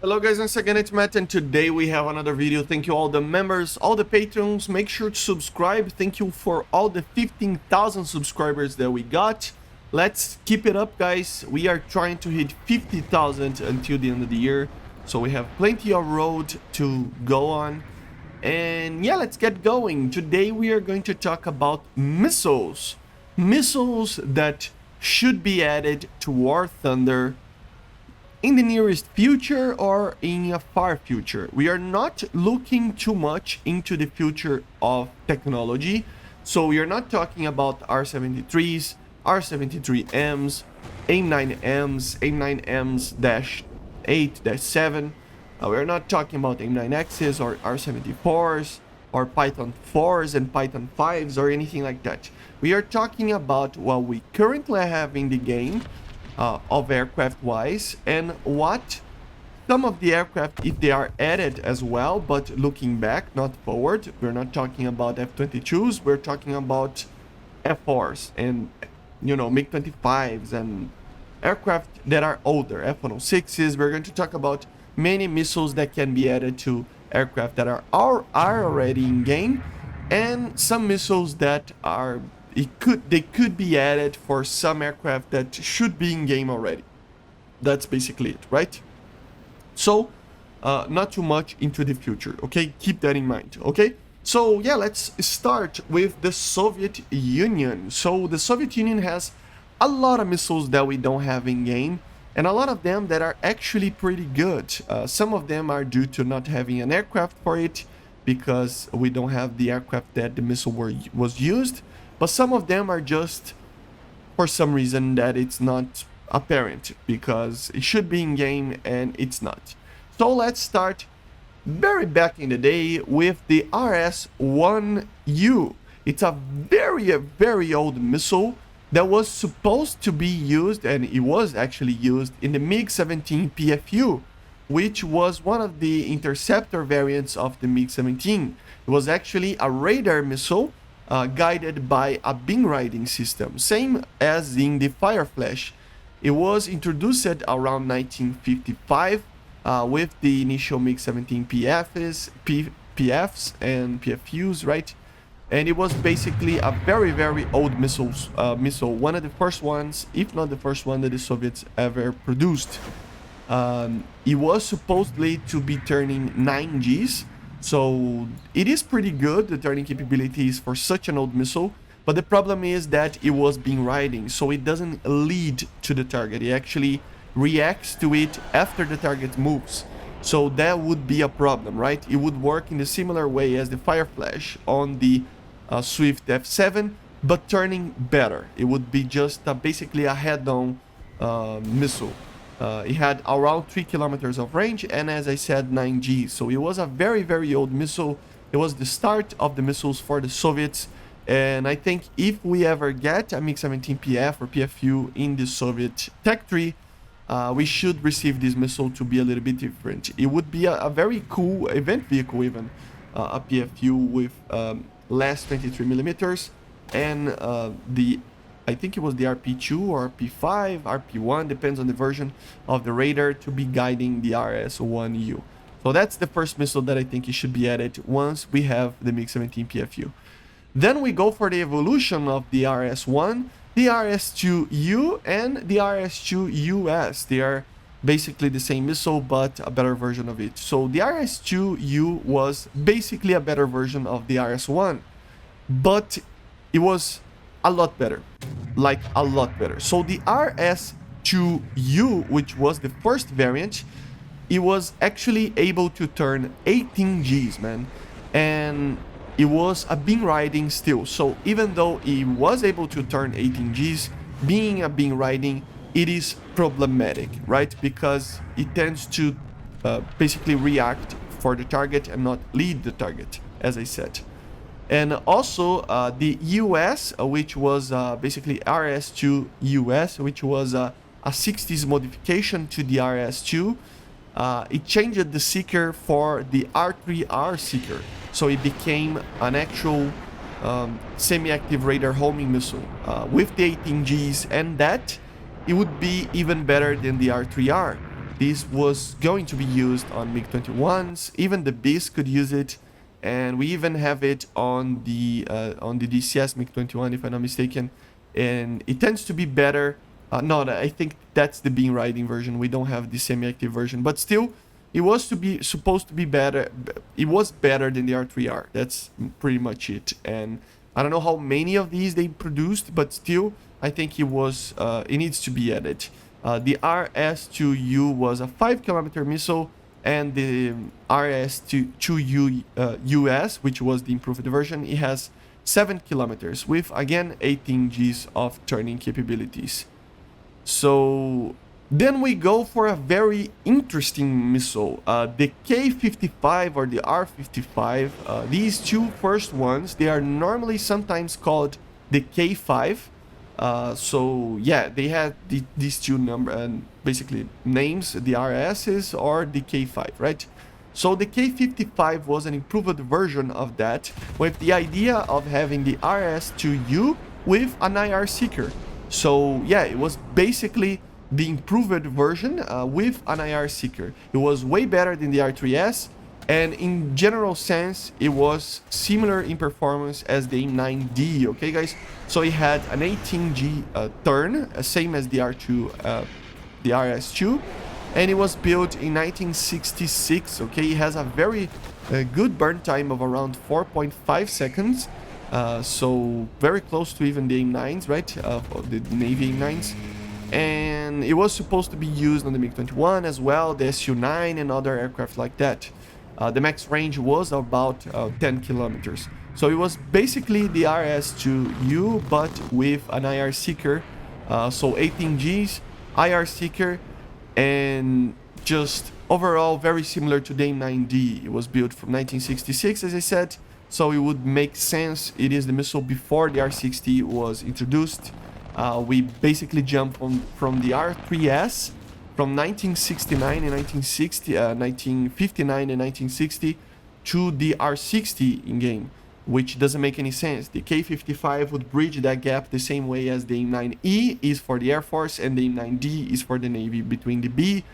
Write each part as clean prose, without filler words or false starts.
Hello guys, once again it's Matt and today we have another video. Thank you all the members, all the patrons. Make sure to subscribe. Thank you for all the 15,000 subscribers that we got. Let's keep it up guys. We are trying to hit 50,000 until the end of the year. So we have plenty of road to go on. And yeah, let's get going. Today we are going to talk about missiles. Missiles that should be added to War Thunder in the nearest future or in a far future. We are not looking too much into the future of technology. So we are not talking about R-73s, R-73Ms, AIM-9Ms, AIM-9Ms-8-7. We are not talking about AIM-9Xs or R-74s or Python 4s and Python 5s or anything like that. We are talking about what we currently have in the game of aircraft wise, and what some of the aircraft, if they are added as well, but looking back, not forward. We're not talking about F-22s, we're talking about F-4s and MiG-25s and aircraft that are older, F-106s. We're going to talk about many missiles that can be added to aircraft that are already in game, and some missiles that are they could be added for some aircraft that should be in game already. That's basically it, right? So not too much into the future, okay? Keep that in mind, okay? So yeah, let's start with the Soviet Union. So the Soviet Union has a lot of missiles that we don't have in game, and a lot of them that are actually pretty good. Some of them are due to not having an aircraft for it, because we don't have the aircraft that the missile was used. But some of them are just for some reason that it's not apparent, because it should be in game and it's not. So let's start very back in the day with the RS-1U. It's a very old missile that was supposed to be used, and it was actually used in the MiG-17 PFU, which was one of the interceptor variants of the MiG-17. It was actually a radar missile guided by a beam riding system, same as in the Fireflash. It was introduced around 1955 with the initial MiG-17 PFs and PFUs, right? And it was basically a very old missile, one of the first ones, if not the first one, that the Soviets ever produced. It was supposedly to be turning 9 Gs. So it is pretty good, the turning capabilities for such an old missile, but the problem is that it was beam riding, so it doesn't lead to the target. It actually reacts to it after the target moves. So that would be a problem, right? It would work in a similar way as the Fireflash on the Swift F7, but turning better. It would be just basically a head-on missile. It had around 3 kilometers of range, and as I said, 9 Gs. So it was a very old missile. It was the start of the missiles for the Soviets, and I think if we ever get a MiG-17 PF or PFU in the Soviet tech tree, we should receive this missile to be a little bit different. It would be a very cool event vehicle, even a PFU with less 23 millimeters, and I think it was the RP2 or RP5, RP1, depends on the version of the radar, to be guiding the RS-1U. So that's the first missile that I think it should be added once we have the MiG-17 PFU. Then we go for the evolution of the RS-1, the RS-2U, and the RS-2US. They are basically the same missile, but a better version of it. So the RS-2U was basically a better version of the RS-1, but it was a lot better, like a lot better. So the RS-2U, which was the first variant, it was actually able to turn 18 Gs, man, and it was a beam riding still. So even though it was able to turn 18 Gs, being a beam riding, it is problematic, right? Because it tends to basically react for the target and not lead the target, as I said. And also the US, which was basically RS-2 US, which was a 60s modification to the RS-2. It changed the seeker for the R3R seeker, so it became an actual semi-active radar homing missile with the 18 Gs, and that it would be even better than the R3R. this was going to be used on MiG-21s. Even the Beast could use it, and we even have it on the DCS MiG-21, if I'm not mistaken. And it tends to be better. No, I think that's the beam riding version. We don't have the semi-active version, but still, it was supposed to be better. It was better than the R3R. That's pretty much it. And I don't know how many of these they produced, but still, I think it was. It needs to be added. The RS-2U was a 5-kilometer missile, and the RS-2U US, which was the improved version, it has 7 kilometers with, again, 18 Gs of turning capabilities. So then we go for a very interesting missile, the K-55 or the R-55. These two first ones, they are normally sometimes called the K-5. So yeah, they had these two basically names, the RSs or the K5, right? So the K-55 was an improved version of that, with the idea of having the RS-2U with an IR seeker. So yeah, it was basically the improved version with an IR seeker. It was way better than the R3S, and in general sense, it was similar in performance as the AIM-9D, okay guys? So it had an 18G turn, same as the R2, the RS2, and it was built in 1966, okay? It has a very good burn time of around 4.5 seconds, so very close to even the AIM-9s, right? The Navy AIM-9s. And it was supposed to be used on the MiG-21 as well, the Su-9 and other aircraft like that. The max range was about 10 kilometers. So it was basically the RS-2U, but with an IR seeker. So 18 Gs, IR seeker, and just overall very similar to the AIM-9D. It was built from 1966, as I said. So it would make sense. It is the missile before the R-60 was introduced. We basically jumped from the R3S from 1969 and 1959 and 1960 to the R60 in game, which doesn't make any sense. The K-55 would bridge that gap the same way as the AIM-9E is for the Air Force and the AIM-9D is for the Navy, between the B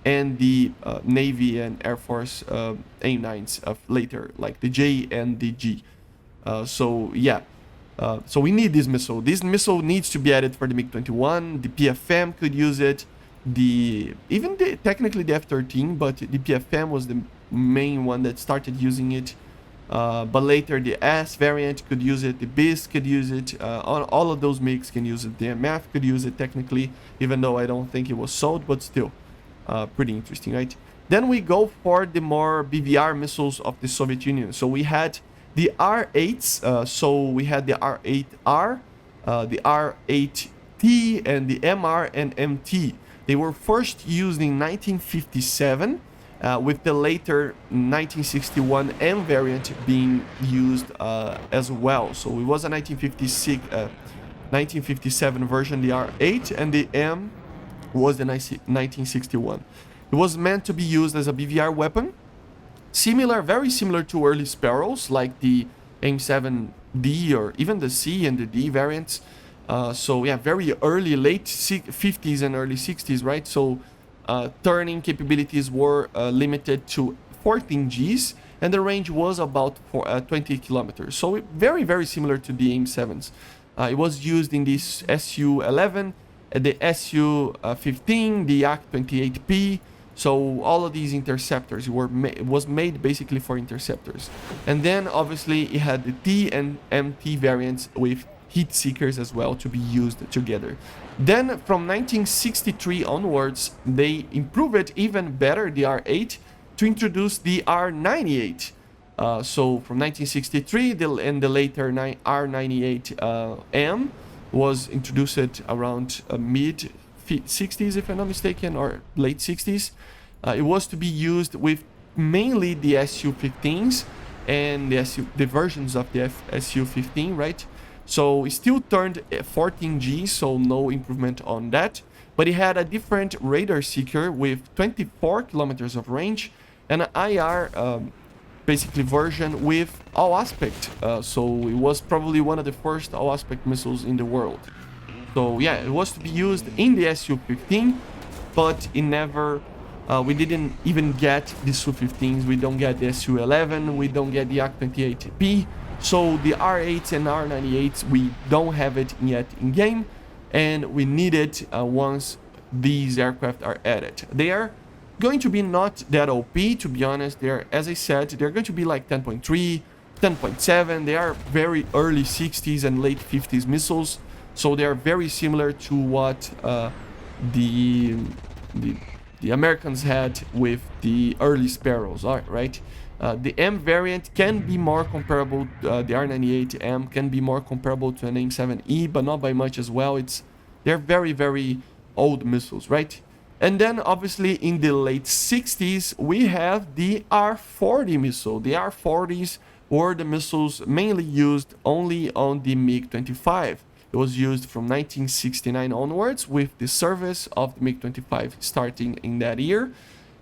and the Navy and Air Force AIM-9s of later, like the J and the G. So yeah. So we need this missile. This missile needs to be added for the MiG-21. The PFM could use it. Technically the F-13, but the PFM was the main one that started using it. But later the S variant could use it. The Beast could use it. All of those MiGs can use it. The MF could use it technically, even though I don't think it was sold, but still pretty interesting, right? Then we go for the more BVR missiles of the Soviet Union. So we had the R8s, so we had the R8R, the R8T, and the MR and MT. They were first used in 1957, with the later 1961 M variant being used as well. So it was a 1957 version, the R8, and the M was the 1961. It was meant to be used as a BVR weapon. Very similar to early Sparrows, like the AIM-7D or even the C and the D variants. So yeah, very early, late 50s and early 60s, right? So turning capabilities were limited to 14 Gs, and the range was about 20 kilometers. So very, very similar to the AIM-7s. It was used in this Su-11, the Su-15, the Yak-28P. So all of these interceptors was made basically for interceptors. And then obviously it had the T and MT variants with heat seekers as well to be used together. Then from 1963 onwards, they improved it even better, the R8, to introduce the R98. So from 1963 and the later R98M was introduced around mid 60s, if I'm not mistaken, or late 60s. It was to be used with mainly the Su-15s and the versions of the Su-15, right? So it still turned 14 G, so no improvement on that. But it had a different radar seeker with 24 kilometers of range and an IR basically version with all aspect. So it was probably one of the first all aspect missiles in the world. So yeah, it was to be used in the Su-15, but it never We didn't even get the Su-15s. We don't get the Su-11. We don't get the Yak-28B. So the R8s and R98s, we don't have it yet in game, and we need it once these aircraft are added. They are going to be not that OP, to be honest. They're, as I said, they're going to be like 10.3, 10.7. They are very early 60s and late 50s missiles, so they are very similar to what the Americans had with the early Sparrows, right? The M variant can be more comparable, the R98M can be more comparable to an AIM-7E, but not by much as well. They're very, very old missiles, right? And then obviously in the late 60s, we have the R-40 missile. The R-40s were the missiles mainly used only on the MiG-25. It was used from 1969 onwards, with the service of the MiG-25 starting in that year.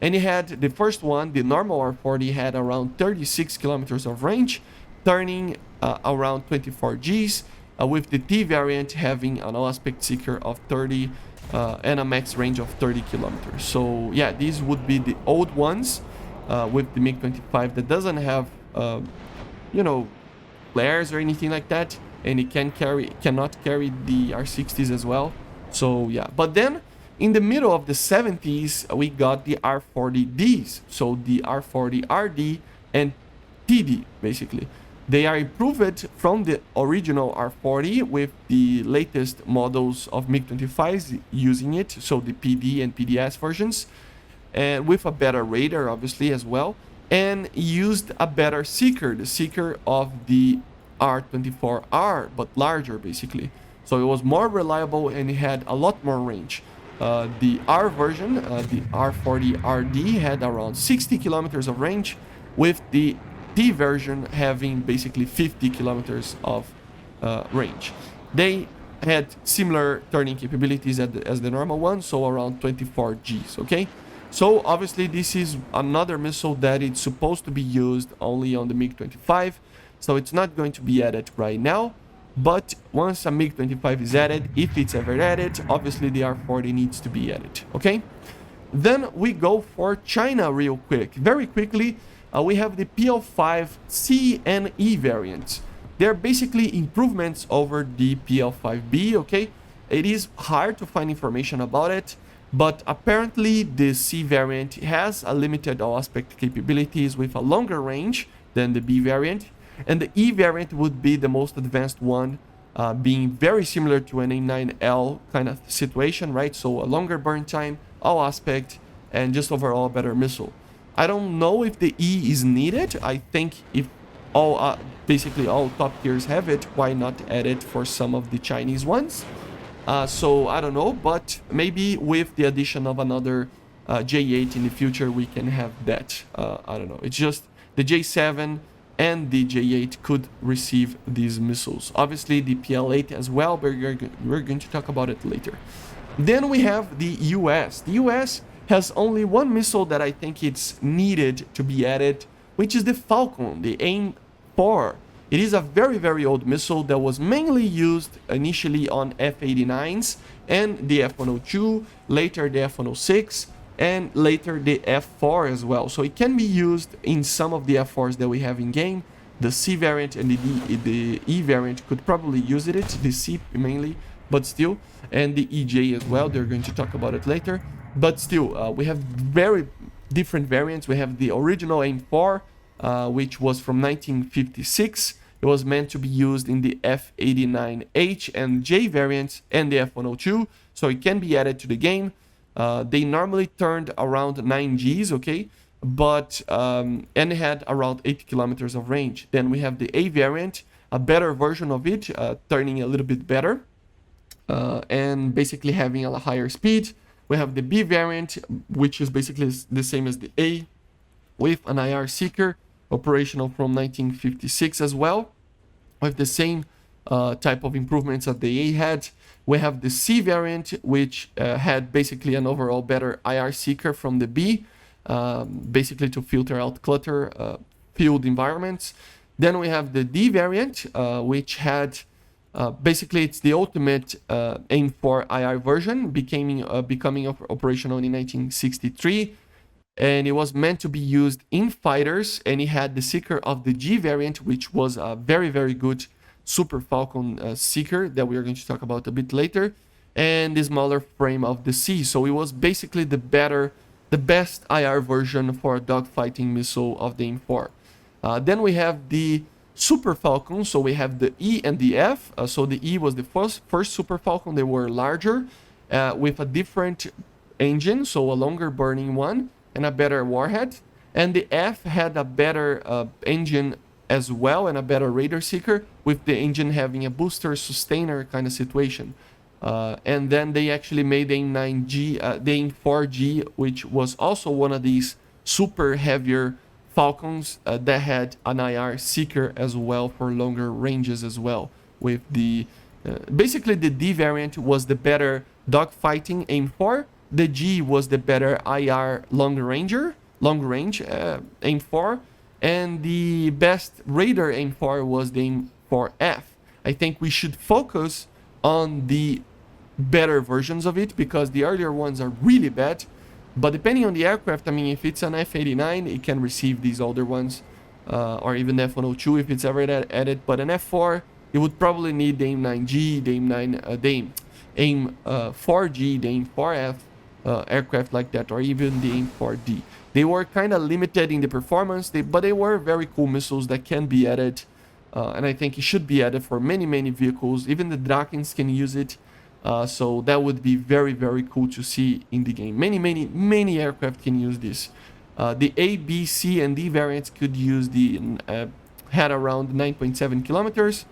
And it had the first one, the normal R-40, had around 36 kilometers of range, turning around 24 Gs, with the T variant having an all-aspect seeker of 30 and a max range of 30 kilometers. So yeah, these would be the old ones with the MiG-25 that doesn't have, you know, flares or anything like that, and it cannot carry the R60s as well. So yeah, but then in the middle of the 70s, we got the R40Ds. So the R40RD and TD, basically. They are improved from the original R40 with the latest models of MiG-25s using it, so the PD and PDS versions, and with a better radar, obviously, as well, and used a better seeker, the seeker of the R24R, but larger, basically. So it was more reliable and it had a lot more range. The R version, the R40RD, had around 60 kilometers of range, with the T version having basically 50 kilometers of range. They had similar turning capabilities as the normal one, so around 24 Gs, okay? So obviously this is another missile that it's supposed to be used only on the MiG-25, so it's not going to be added right now. But once a MiG-25 is added, if it's ever added, obviously the R40 needs to be added, okay? Then we go for China real quick. Very quickly, we have the PL5C and E variants. They're basically improvements over the PL5B, okay? It is hard to find information about it, but apparently the C variant has a limited all-aspect capabilities with a longer range than the B variant. And the E variant would be the most advanced one, being very similar to an AIM-9L kind of situation, right? So a longer burn time, all aspect, and just overall a better missile. I don't know if the E is needed. I think if all basically all top tiers have it, why not add it for some of the Chinese ones? So I don't know, but maybe with the addition of another J8 in the future, we can have that. I don't know. It's just the J7 and the J8 could receive these missiles. Obviously the PL8 as well, but we're going to talk about it later. Then we have the US. The US has only one missile that I think it's needed to be added, which is the Falcon, the AIM-4. It is a very, very old missile that was mainly used initially on F-89s and the F-102, later the F-106, and later the F-4 as well. So it can be used in some of the F-4s that we have in game. The C variant and the E variant could probably use it, the C mainly, but still, and the EJ as well. They're going to talk about it later. But still, we have very different variants. We have the original AIM-4, which was from 1956. It was meant to be used in the F-89H and J variants and the F-102, so it can be added to the game. They normally turned around 9 Gs, okay, but and it had around 80 kilometers of range. Then we have the A variant, a better version of it, turning a little bit better, and basically having a higher speed. We have the B variant, which is basically the same as the A, with an IR seeker, operational from 1956 as well, with the same type of improvements that the A had. We have the C variant, which had basically an overall better IR seeker from the B, basically to filter out clutter field environments. Then we have the D variant, which had basically it's the ultimate AIM-4 IR version, becoming operational in 1963. and it was meant to be used in fighters, and it had the seeker of the G variant, which was a very, very good Super Falcon seeker that we are going to talk about a bit later, and the smaller frame of the C. So it was basically the best IR version for a dogfighting missile of the AIM-4. Then we have the Super Falcon, so we have the E and the F. So the E was the first Super Falcon. They were larger with a different engine, so a longer burning one and a better warhead. And the F had a better engine as well and a better radar seeker, with the engine having a booster sustainer kind of situation. And then they actually made the AIM-9G, the AIM-4G, which was also one of these super heavier Falcons that had an IR seeker as well for longer ranges as well. With the basically the D variant was the better dogfighting AIM-4. The G was the better IR long range AIM-4, and the best radar AIM-4 was the AIM-4F. I think we should focus on the better versions of it because the earlier ones are really bad. But depending on the aircraft, I mean, if it's an F-89, it can receive these older ones, or even the F-102 if it's ever added. But an F-4, it would probably need the AIM-9G, the AIM-4G, the AIM-4F aircraft like that, or even the AIM-4D. They were kind of limited in the performance, but they were very cool missiles that can be added, and I think it should be added for many, many vehicles. Even the Drakens can use it. So that would be very, very cool to see in the game. Many aircraft can use this. The A, B, C, and D variants could use had around 9.7 kilometers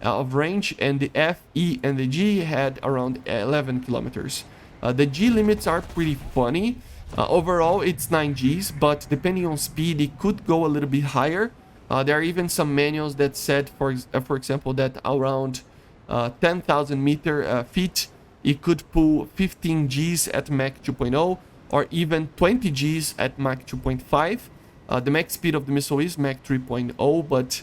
of range, and the F, E, and the G had around 11 kilometers. The G limits are pretty funny. Overall, it's 9 Gs, but depending on speed, it could go a little bit higher. There are even some manuals that said, for example, that around 10,000 feet, it could pull 15 Gs at Mach 2.0 or even 20 Gs at Mach 2.5. The max speed of the missile is Mach 3.0, but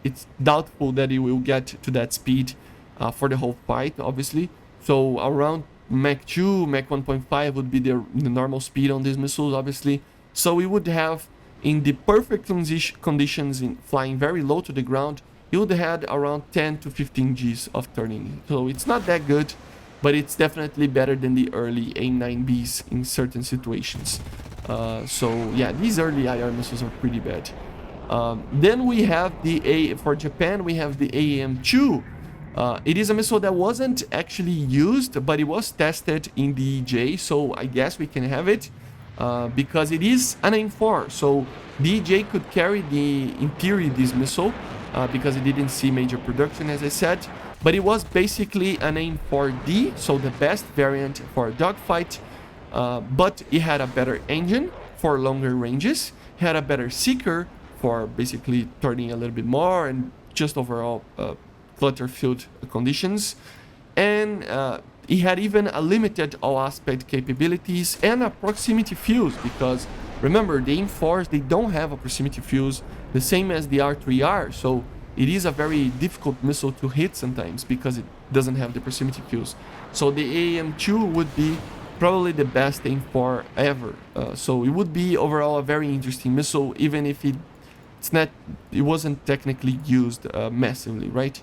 it's doubtful that it will get to that speed for the whole fight, obviously. So around Mach 2, Mach 1.5 would be the normal speed on these missiles, obviously. So we would have, in the perfect conditions, in flying very low to the ground, you would have around 10 to 15 Gs of turning. So it's not that good, but it's definitely better than the early AIM-9Bs in certain situations. So yeah, these early IR missiles are pretty bad. Then we have for Japan, we have the AIM-2. It is a missile that wasn't actually used, but it was tested in the EJ, so I guess we can have it because it is an AIM-4. So the EJ could carry in theory this missile because it didn't see major production, as I said, but it was basically an AIM-4D, so the best variant for a dogfight, but it had a better engine for longer ranges, had a better seeker for basically turning a little bit more and just overall clutter-filled conditions, and it had even a limited all-aspect capabilities and a proximity fuse, because remember, the AIM-4s, they don't have a proximity fuse, the same as the R3R, so it is a very difficult missile to hit sometimes because it doesn't have the proximity fuse. So the AIM-2 would be probably the best AIM-4 ever. So it would be overall a very interesting missile, even if it wasn't technically used massively, right?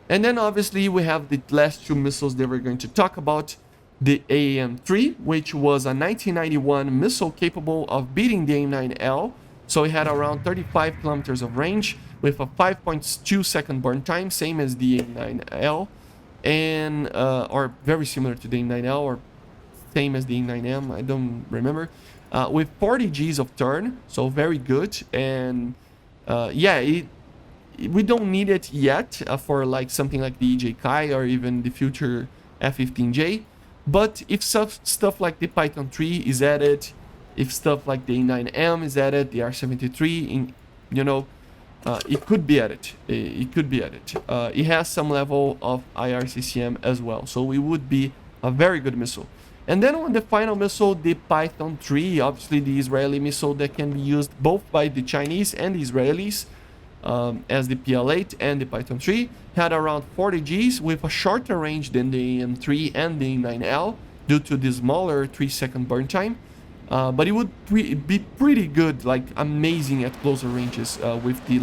And then obviously we have the last two missiles that we're going to talk about. The AIM-3, which was a 1991 missile capable of beating the AIM-9L. So it had around 35 kilometers of range with a 5.2 second burn time, same as the AIM-9L, and or very similar to the AIM-9L, or same as the AIM-9M, I don't remember, with 40 Gs of turn, so very good. And yeah, we don't need it yet for like something like the EJ Kai or even the future F-15J. But if stuff like the Python 3 is added, if stuff like the A9M is added, the R73, it could be added. It could be added. It has some level of IRCCM as well, so it would be a very good missile. And then on the final missile, the Python 3, obviously the Israeli missile that can be used both by the Chinese and the Israelis, as the PL-8 and the Python 3, had around 40 Gs with a shorter range than the AIM-3 and the AIM-9L due to the smaller 3-second burn time. But it would be pretty good, like amazing at closer ranges with the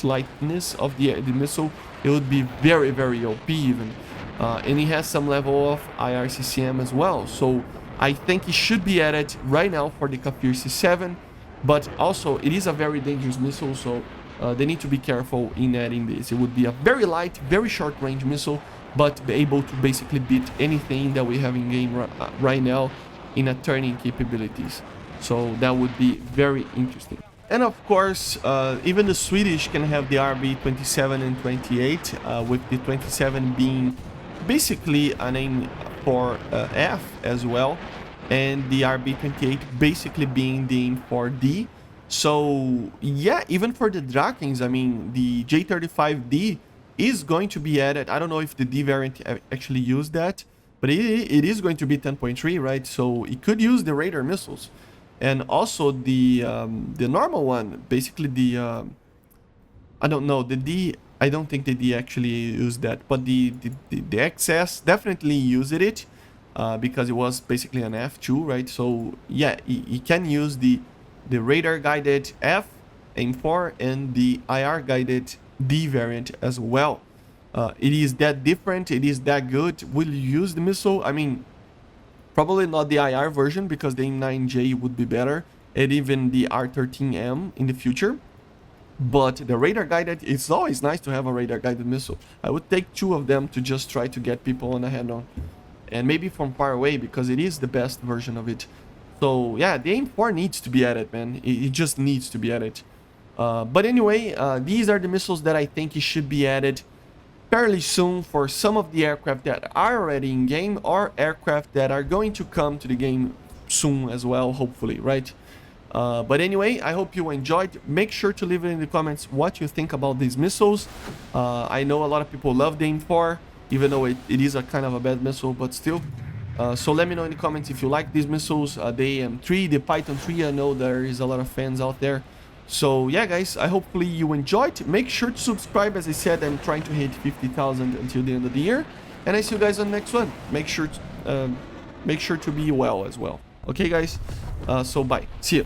lightness of the missile. It would be very, very OP even. And it has some level of IRCCM as well. So I think it should be added right now for the Kafir C7. But also, it is a very dangerous missile, so they need to be careful in adding this. It would be a very light, very short range missile, but be able to basically beat anything that we have in game right now in a turning capabilities. So that would be very interesting. And of course, even the Swedish can have the RB 27 and 28, with the 27 being basically an AIM-4F as well, and the RB28 basically being the AIM-4D. So yeah, even for the Drakens, I mean, the J35D is going to be added. I don't know if the D variant actually used that, but it is going to be 10.3, right? So it could use the radar missiles. And also the normal one, basically the I don't know, the D, I don't think the D actually used that, but the XS definitely used it, because it was basically an F2, right? So yeah, you can use the radar guided F, AIM-4, and the IR guided D variant as well. It is that different, it is that good. Will you use the missile? I mean, probably not the IR version, because the AIM-9J would be better, and even the R13M in the future. But the radar guided, it's always nice to have a radar guided missile. I would take 2 of them to just try to get people on the head-on, and maybe from far away, because it is the best version of it. So yeah, the AIM-4 needs to be added, man. It just needs to be added. But anyway, these are the missiles that I think it should be added fairly soon for some of the aircraft that are already in game, or aircraft that are going to come to the game soon as well, hopefully, right? But anyway, I hope you enjoyed. Make sure to leave it in the comments what you think about these missiles. I know a lot of people love the AIM-4, even though it is a kind of a bad missile, but still. So let me know in the comments if you like these missiles, the AIM-3, the Python 3. I know there is a lot of fans out there. So yeah, guys, I hopefully you enjoyed. Make sure to subscribe. As I said, I'm trying to hit 50,000 until the end of the year, and I see you guys on the next one. Make sure to be well as well. Okay, guys. So bye. See you.